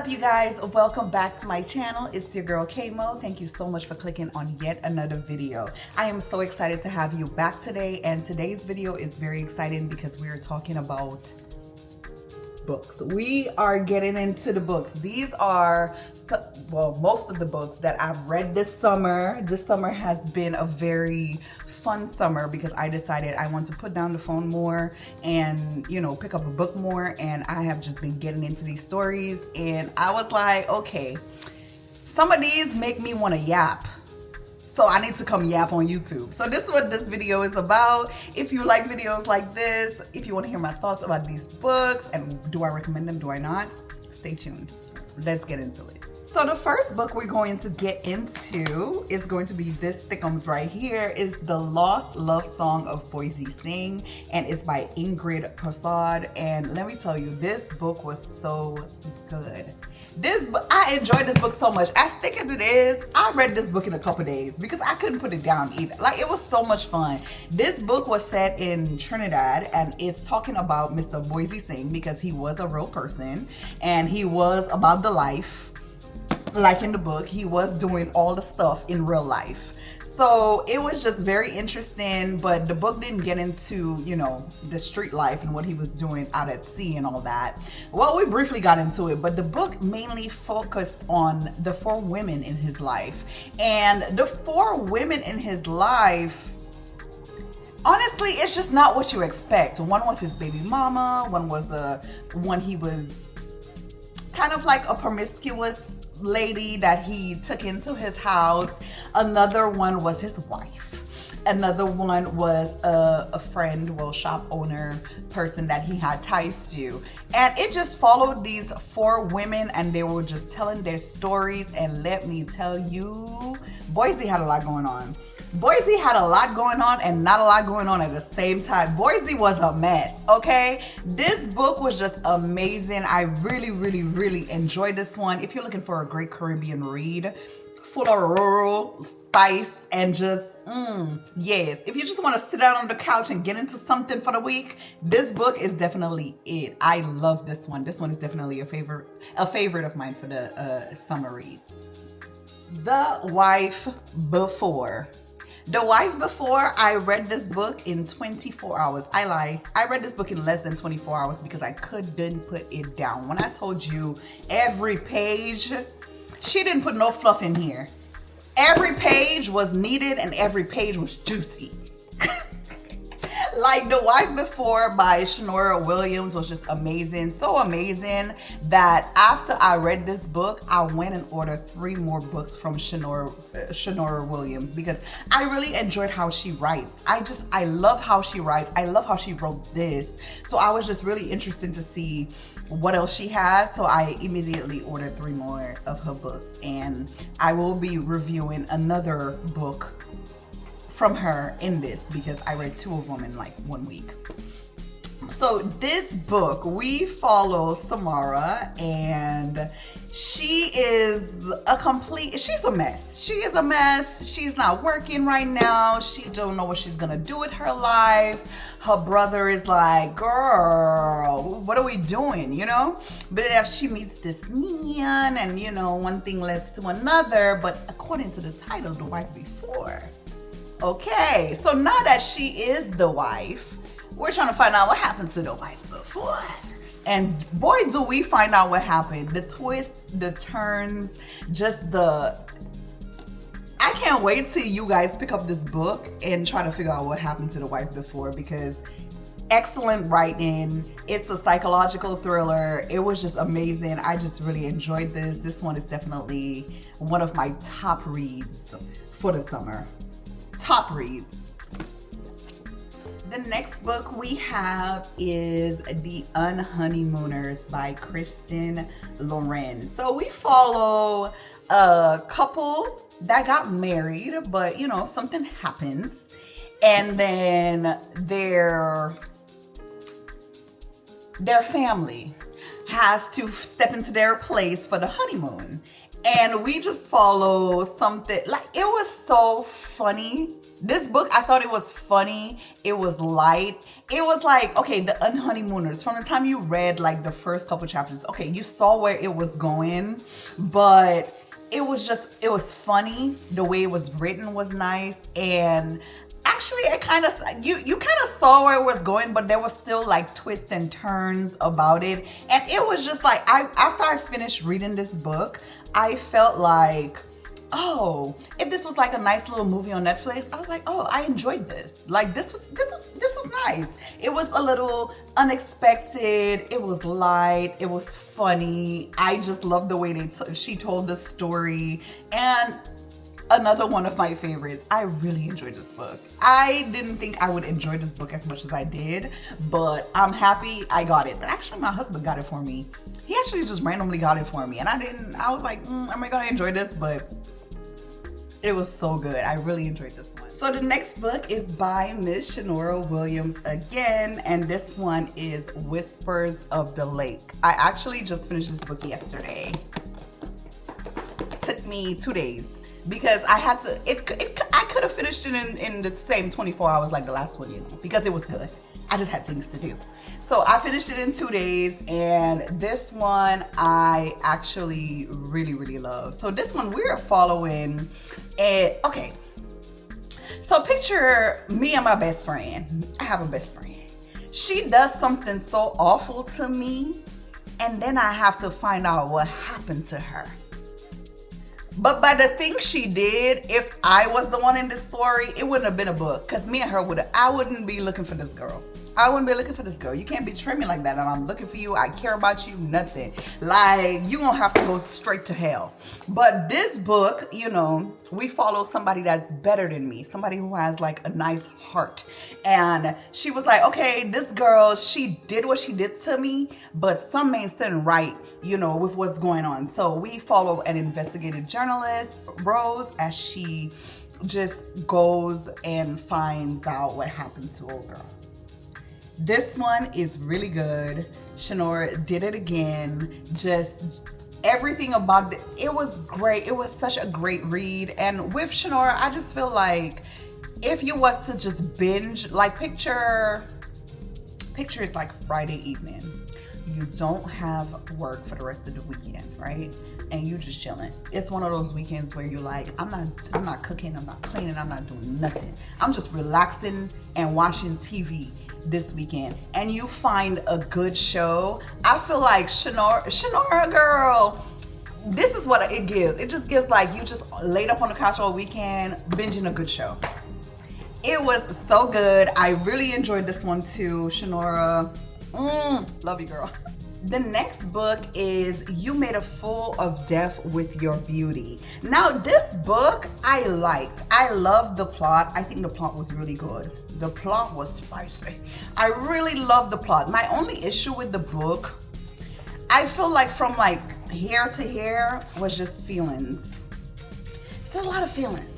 up, you guys? Welcome back to my channel. It's your girl K-Mo. Thank you so much for clicking on yet another video. I am so excited to have you back today, and today's video is very exciting because we are talking about books. We are getting into the books. These are, well, most of the books that I've read this summer. This summer has been a very fun summer because I decided I want to put down the phone more and, you know, pick up a book more, and I have just been getting into these stories, and I was like, okay, some of these make me want to yap. So I need to come yap on YouTube. So this is what this video is about. If you like videos like this, if you want to hear my thoughts about these books, and do I recommend them, do I not? Stay tuned. Let's get into it. So the first book we're going to get into is going to be this thickums right here. Is The Lost Love Song of Boise Sing, and it's by Ingrid Prasad. And let me tell you, this book was so good. I enjoyed this book so much. As thick as it is, I read this book in a couple days because I couldn't put it down either. Like, it was so much fun. This book was set in Trinidad, and it's talking about Mr. Boise Sing because he was a real person and he was about the life. Like in the book, he was doing all the stuff in real life. So it was just very interesting, but the book didn't get into, you know, the street life and what he was doing out at sea and all that. Well, we briefly got into it, but the book mainly focused on the 4 women in his life. And the 4 women in his life, honestly, it's just not what you expect. One was his baby mama, one he was kind of like a promiscuous lady that he took into his house. Another one was his wife. Another one was a friend, well, shop owner person that he had ties to. And it just followed these 4 women, and they were just telling their stories. And let me tell you, Boise had a lot going on. Boise had a lot going on and not a lot going on at the same time. Boise was a mess, okay? This book was just amazing. I really, really, really enjoyed this one. If you're looking for a great Caribbean read, full of rural spice and just, yes. If you just want to sit down on the couch and get into something for the week, this book is definitely it. I love this one. This one is definitely a favorite of mine for the summer reads. The Wife Before. The Wife Before, I read this book in 24 hours. I lie. I read this book in less than 24 hours because I couldn't put it down. When I told you every page, she didn't put no fluff in here. Every page was needed and every page was juicy. Like, The Wife Before by Shanora Williams was just amazing. So amazing that after I read this book, I went and ordered 3 more books from Shanora Williams because I really enjoyed how she writes. I love how she writes. I love how she wrote this. So I was just really interested to see what else she has. So I immediately ordered 3 more of her books, and I will be reviewing another book from her in this because I read 2 of them in like 1 week. So this book, we follow Samara, and she is she's a mess. She is a mess. She's not working right now. She don't know what she's gonna do with her life. Her brother is like, girl, what are we doing, you know? But if she meets this man, and, you know, one thing leads to another, but according to the title, The Wife Before. Okay, so now that she is the wife, we're trying to find out what happened to the wife before. And boy, do we find out what happened. The twists, the turns, just I can't wait till you guys pick up this book and try to figure out what happened to the wife before, because excellent writing. It's a psychological thriller. It was just amazing. I just really enjoyed this. This one is definitely one of my top reads for the summer. Top reads. The next book we have is The Unhoneymooners by Kristen Loren. So we follow a couple that got married, but, you know, something happens, and then their family has to step into their place for the honeymoon. And we just follow something, like, it was so funny. This book, I thought it was funny. It was light. It was like, okay, the Unhoneymooners, from the time you read like the first couple chapters, okay, you saw where it was going, but it was funny. The way it was written was nice. And actually, I kind of, you kind of saw where it was going, but there was still like twists and turns about it. And it was just like, after I finished reading this book, I felt like, oh, if this was like a nice little movie on Netflix, I was like, oh, I enjoyed this. Like, this was nice. It was a little unexpected. It was light. It was funny. I just love the way she told the story. And another one of my favorites. I really enjoyed this book. I didn't think I would enjoy this book as much as I did, but I'm happy I got it. But actually, my husband got it for me. He actually just randomly got it for me, and I was like, am I gonna enjoy this? But it was so good. I really enjoyed this one. So the next book is by Miss Shanora Williams again, and this one is Whispers of the Lake. I actually just finished this book yesterday. It took me 2 days because I had to, I could have finished it in the same 24 hours like the last one, you know, because it was good. I just had things to do. So I finished it in 2 days, and this one I actually really, really love. So this one we're following okay. So picture me and my best friend. I have a best friend. She does something so awful to me, and then I have to find out what happened to her. But by the things she did, if I was the one in this story, it wouldn't have been a book. Because me and her I wouldn't be looking for this girl. I wouldn't be looking for this girl. You can't betray me like that. And I'm looking for you. I care about you. Nothing. Like, you gonna have to go straight to hell. But this book, you know, we follow somebody that's better than me. Somebody who has like a nice heart. And she was like, okay, this girl, she did what she did to me, but something ain't sitting right, you know, with what's going on. So we follow an investigative journalist, Rose, as she just goes and finds out what happened to old girl. This one is really good. Shanora did it again. Just everything about it. It was great. It was such a great read. And with Shanora, I just feel like if you was to just binge, like picture it's like Friday evening. You don't have work for the rest of the weekend, right? And you just chilling. It's one of those weekends where you're like, I'm not cooking, I'm not cleaning, I'm not doing nothing. I'm just relaxing and watching TV this weekend. And you find a good show. I feel like Shanora girl, this is what it gives. It just gives like you just laid up on the couch all weekend, binging a good show. It was so good. I really enjoyed this one too, Shanora. Love you, girl. The next book is You Made a Fool of Death with Your Beauty. Now, this book I liked. I loved the plot. I think the plot was really good. The plot was spicy. I really loved the plot. My only issue with the book, I feel like from like hair to hair was just feelings. It's a lot of feelings.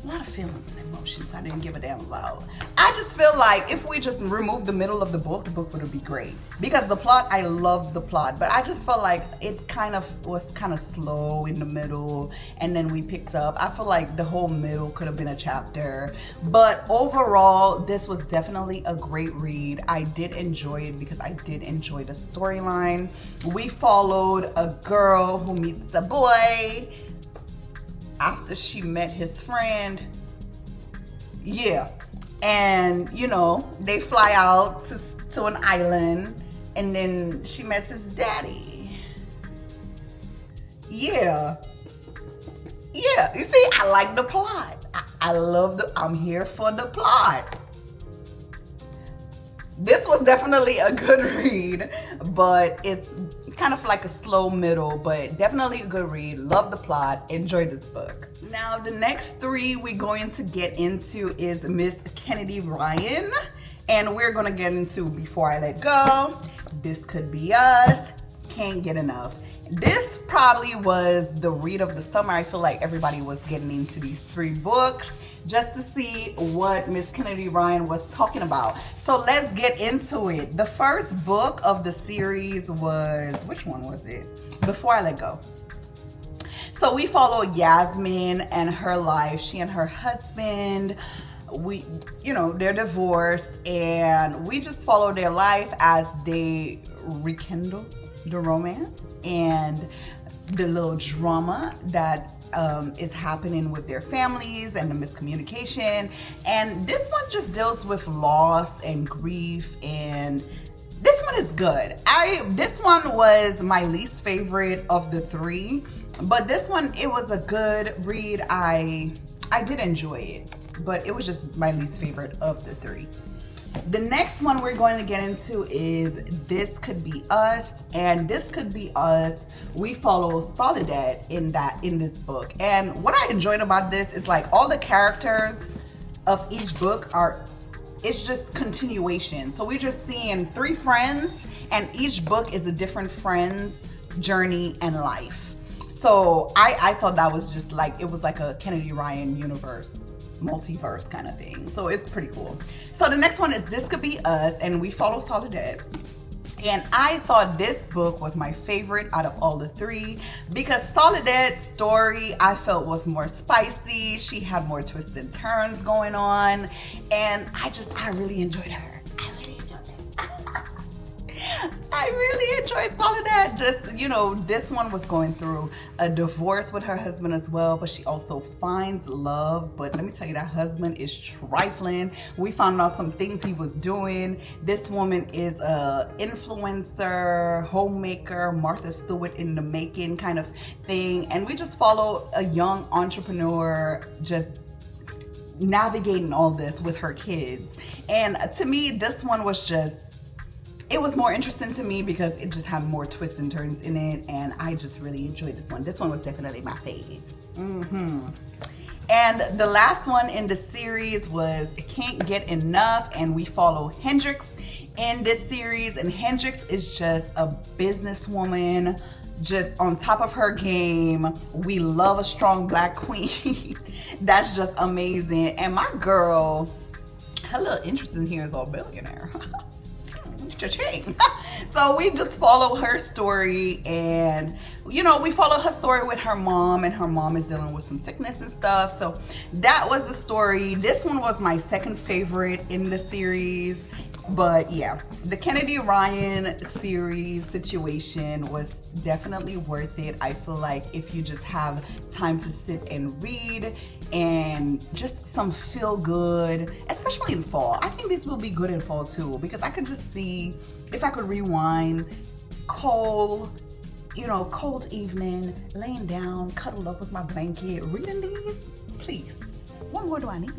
A lot of feelings and emotions I didn't give a damn about. I just feel like if we just remove the middle of the book would be great. Because the plot, I loved the plot, but I just felt like it kind of was kind of slow in the middle, and then we picked up. I feel like the whole middle could have been a chapter. But overall, this was definitely a great read. I did enjoy it because I did enjoy the storyline. We followed a girl who meets a boy after she met his friend. Yeah. And, you know, they fly out to an island, and then she meets his daddy. Yeah. Yeah. You see, I like the plot. I love I'm here for the plot. This was definitely a good read, but it's kind of like a slow middle, but definitely a good read. Love the plot. Enjoy this book. Now, the next three we're going to get into is Miss Kennedy Ryan, and we're going to get into Before I Let Go, This Could Be Us, Can't Get Enough. This probably was the read of the summer. I feel like everybody was getting into these three books just to see what Miss Kennedy Ryan was talking about. So let's get into it. The first book of the series was, which one was it? Before I Let Go. So we follow Yasmin and her life. She and her husband, they're divorced, and we just follow their life as they rekindle the romance and the little drama that is happening with their families and the miscommunication. And this one just deals with loss and grief, and this one is good. This one was my least favorite of the three, but this one, it was a good read. I did enjoy it, but it was just my least favorite of the three. The next one we're going to get into is This Could Be Us, and This Could Be Us, we follow Soledad in this book. And what I enjoyed about this is like all the characters of each book it's just continuation. So we're just seeing three friends, and each book is a different friend's journey and life. So I thought that was just like, it was like a Kennedy Ryan universe, multiverse kind of thing. So it's pretty cool. So the next one is This Could Be Us, and we follow Soledad. And I thought this book was my favorite out of all the three because Soledad's story I felt was more spicy. She had more twists and turns going on, and I really enjoyed her. I really enjoyed Soledad. Just, this one was going through a divorce with her husband as well, but she also finds love. But let me tell you, that husband is trifling. We found out some things he was doing. This woman is a influencer, homemaker, Martha Stewart in the making kind of thing. And we just follow a young entrepreneur just navigating all this with her kids. And to me, this one was it was more interesting to me because it just had more twists and turns in it, and I just really enjoyed this one. This one was definitely my fave. And the last one in the series was Can't Get Enough, and we follow Hendrix in this series. And Hendrix is just a businesswoman, just on top of her game. We love a strong Black queen. That's just amazing. And my girl, her little interest in here is all billionaire. So we just follow her story, and we follow her story with her mom, and her mom is dealing with some sickness and stuff. So that was the story. This one was my second favorite in the series, but yeah, the Kennedy Ryan series situation was definitely worth it. I feel like if you just have time to sit and read, and just some feel good, especially in fall. I think this will be good in fall too, because I could just see, if I could rewind, cold evening, laying down, cuddled up with my blanket, reading these, please, what more do I need?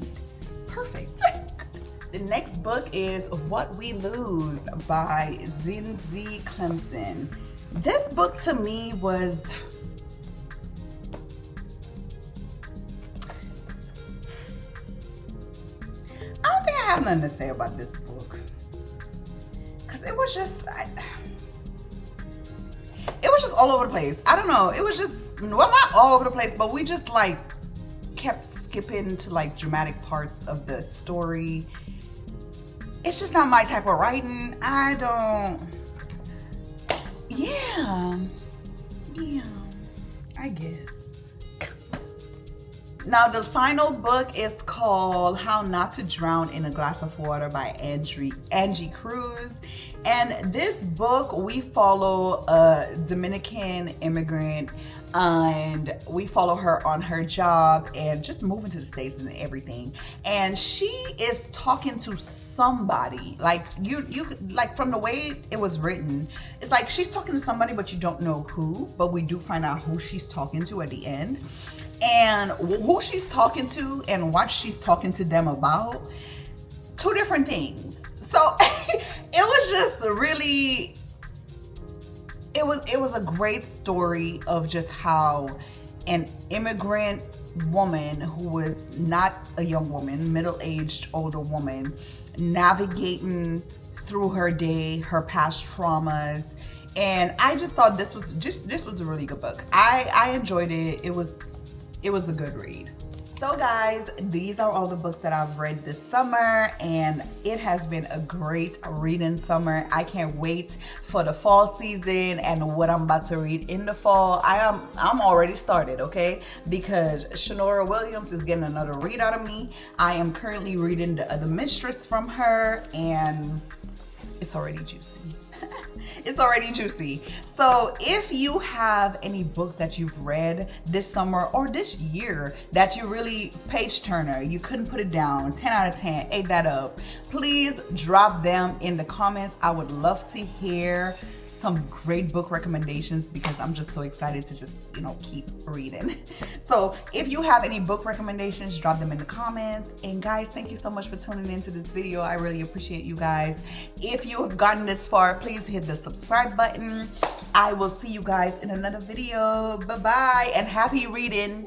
Perfect. The next book is What We Lose by Zinzi Clemson. This book to me was, I have nothing to say about this book, because it was just all over the place. I don't know, it was just, well, not all over the place, but we just like kept skipping to like dramatic parts of the story. It's just not my type of writing. Yeah, I guess. Now the final book is called How Not to Drown in a Glass of Water by Angie Cruz. And this book, we follow a Dominican immigrant, and we follow her on her job and just moving to the States and everything. And she is talking to somebody, like you like, from the way it was written, it's like she's talking to somebody, but you don't know who, but we do find out who she's talking to at the end. And who she's talking to and what she's talking to them about, two different things. So it was just really, it was a great story of just how an immigrant woman who was not a young woman, middle-aged older woman, navigating through her day, her past traumas. And I just thought this was a really good book. I enjoyed it. It was a good read. So guys, these are all the books that I've read this summer, and it has been a great reading summer. I can't wait for the fall season and what I'm about to read in the fall. I'm already started, okay? Because Shanora Williams is getting another read out of me. I am currently reading The Mistress from her, and it's already juicy. It's already juicy. So if you have any books that you've read this summer or this year that you really page turner, you couldn't put it down, 10 out of 10, ate that up, please drop them in the comments. I would love to hear some great book recommendations because I'm just so excited to just, keep reading. So if you have any book recommendations, drop them in the comments. And guys, thank you so much for tuning into this video. I really appreciate you guys. If you have gotten this far, please hit the subscribe button. I will see you guys in another video. Bye-bye and happy reading.